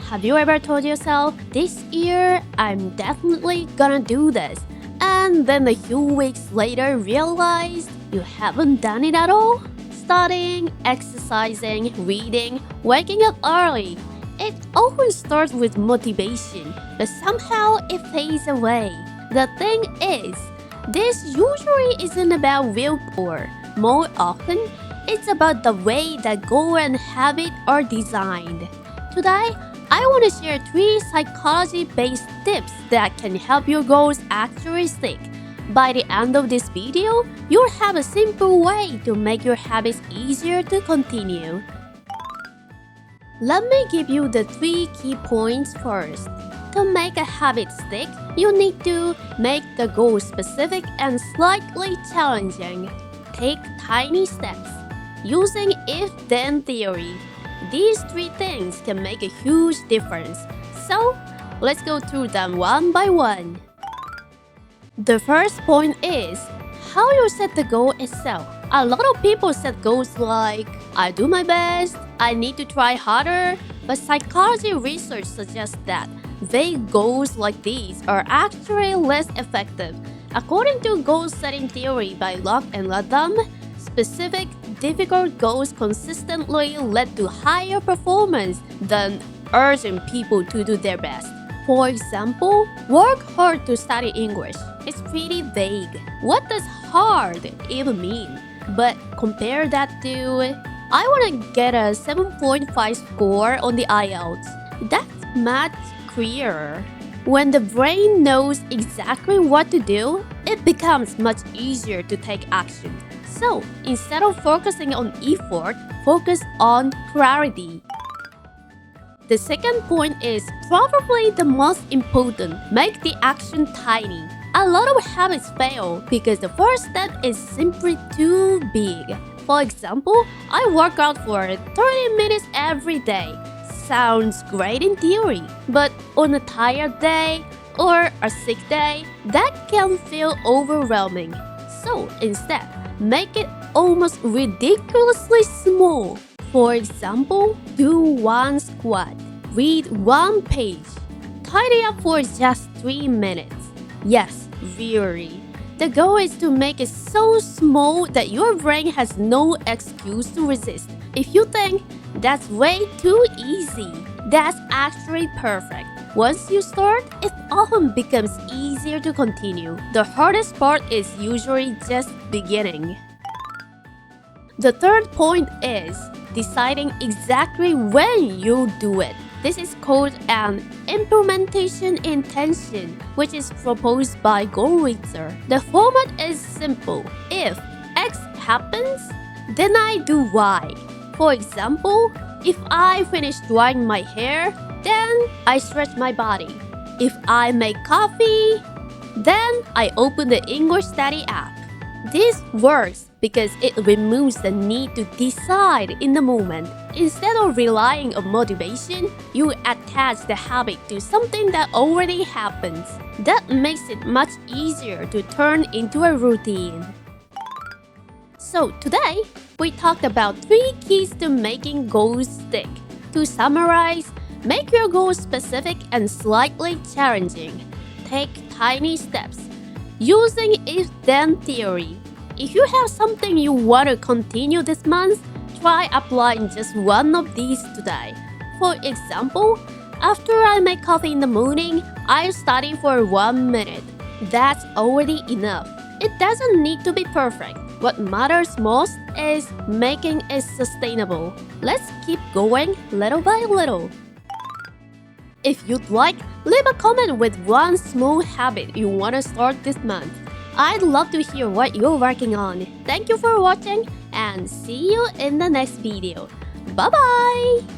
Have you ever told yourself, this year I'm definitely gonna do this, and then a few weeks later realized you haven't done it at all? Studying, exercising, reading, waking up early. It often starts with motivation, but somehow it fades away. The thing is, this usually isn't about willpower. More often, it's about the way that goal and habit are designed. Today, I want to share 3 psychology-based tips that can help your goals actually stick. By the end of this video, you'll have a simple way to make your habits easier to continue. Let me give you the 3 key points first. To make a habit stick, you need to make the goal specific and slightly challenging. Take tiny steps. Using if-then theory. These 3 things can make a huge difference. So, let's go through them one by one. The first point is how you set the goal itself. A lot of people set goals like, I do my best, I need to try harder, but psychology research suggests that vague goals like these are actually less effective. According to goal-setting theory by Locke and Latham, specific, difficult goals consistently led to higher performance than urging people to do their best. For example, work hard to study English. It's pretty vague. What does hard even mean? But compare that to, I want to get a 7.5 score on the IELTS. That's much clearer. When the brain knows exactly what to do, it becomes much easier to take action. So, instead of focusing on effort, focus on clarity. The second point is probably the most important. Make the action tiny. A lot of habits fail because the first step is simply too big. For example, I work out for 30 minutes every day. Sounds great in theory, but on a tired day or a sick day, that can feel overwhelming. So instead, make it almost ridiculously small. For example, do 1 squat, read 1 page, tidy up for just 3 minutes. Yes, really. The goal is to make it so small that your brain has no excuse to resist. If you think that's way too easy, that's actually perfect. Once you start, it often becomes easier to continue. The hardest part is usually just beginning. The third point is deciding exactly when you do it. This is called an implementation intention, which is proposed by Gollwitzer. The format is simple. If X happens, then I do Y. For example, if I finish drying my hair, then I stretch my body. If I make coffee, then I open the English study app. This works because it removes the need to decide in the moment. Instead of relying on motivation, you attach the habit to something that already happens. That makes it much easier to turn into a routine. So today, we talked about 3 keys to making goals stick. To summarize, make your goals specific and slightly challenging. Take tiny steps. Using if-then theory. If you have something you want to continue this month, try applying just one of these today. For example, after I make coffee in the morning, I study for 1 minute. That's already enough. It doesn't need to be perfect. What matters most is making it sustainable. Let's keep going little by little. If you'd like, leave a comment with 1 small habit you want to start this month. I'd love to hear what you're working on. Thank you for watching and see you in the next video. Bye bye!